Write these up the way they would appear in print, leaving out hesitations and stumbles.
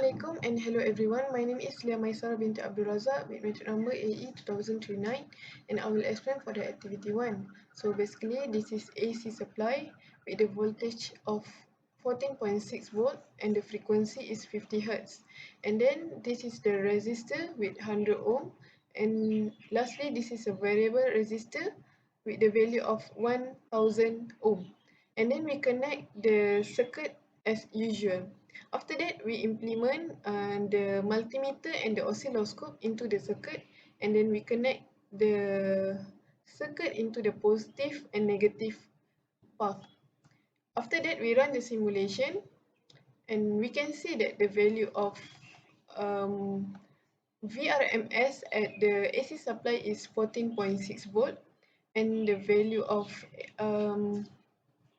Assalamualaikum and hello everyone. My name is Lia Maisara binti Abdul Razak with metric number AE 2039 and I will explain for the activity 1. So basically this is AC supply with the voltage of 14.6 volt and the frequency is 50 Hz. And then this is the resistor with 100 ohm and lastly this is a variable resistor with the value of 1000 ohm. And then we connect the circuit as usual. After that, we implement the multimeter and the oscilloscope into the circuit, and then we connect the circuit into the positive and negative path. After that, we run the simulation, and we can see that the value of VRMS at the AC supply is 14.6 volt, and the value of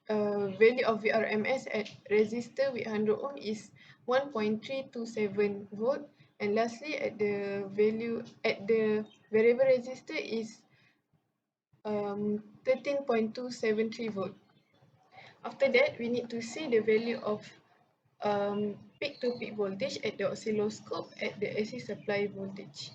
VRMS at resistor with 100 ohm is 1.327 volt, and lastly at the variable resistor is 13.273 volt. After that, we need to see the value of peak to peak voltage at the oscilloscope at the AC supply voltage.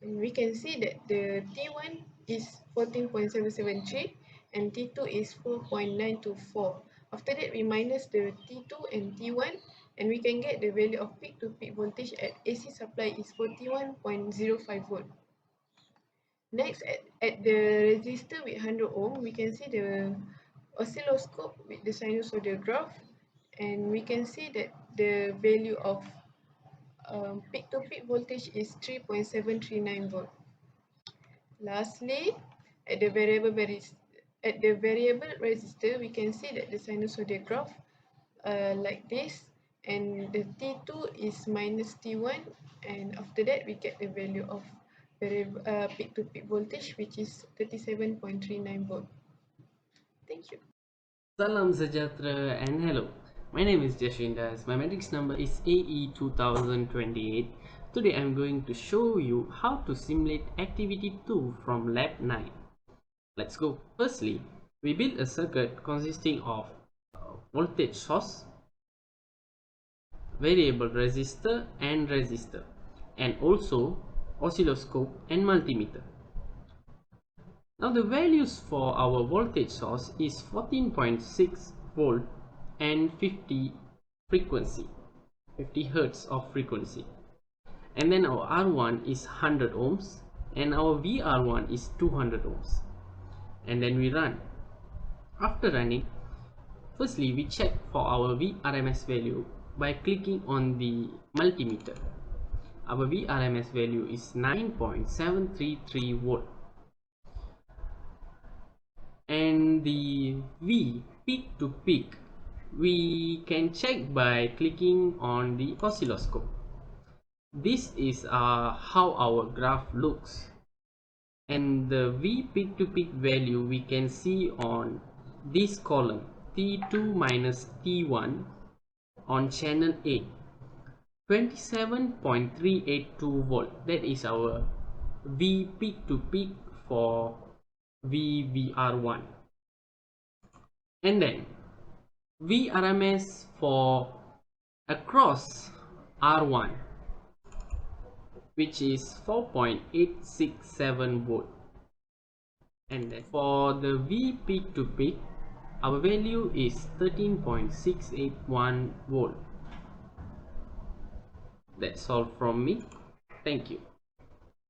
And we can see that the T1 is 14.773 and T2 is 4.924. After that, we minus the T2 and T1 and we can get the value of peak to peak voltage at AC supply is 41.05 volt. Next, at the resistor with 100 ohm, we can see the oscilloscope with the sinusoidal graph and we can see that the value of peak to peak voltage is 3.739 volt. Lastly, at the variable resistor, we can see that the sinusoidal graph like this, and the T2 is minus T1, and after that we get the value of peak to peak voltage, which is 37.39 volt. Thank you. Salam Sejahtera and hello. My name is Jashindas. My matrix number is AE 2028. Today I am going to show you how to simulate activity 2 from lab 9. Let's go. Firstly, we build a circuit consisting of voltage source, variable resistor and also oscilloscope and multimeter. Now the values for our voltage source is 14.6 volt and 50 Hz of frequency. And then our R1 is 100 ohms and our VR1 is 200 ohms. And then we run. After running, firstly we check for our VRMS value by clicking on the multimeter. Our VRMS value is 9.733 volt. And the V peak to peak we can check by clicking on the oscilloscope. This is how our graph looks, and the V peak to peak value we can see on this column T2 minus T1 on channel A, 27.382 volt. That is our V peak to peak for VVR1. And then VRMS for across R1, which is 4.867 volt. And then for the V peak to peak, our value is 13.681 volt. That's all from me. Thank you.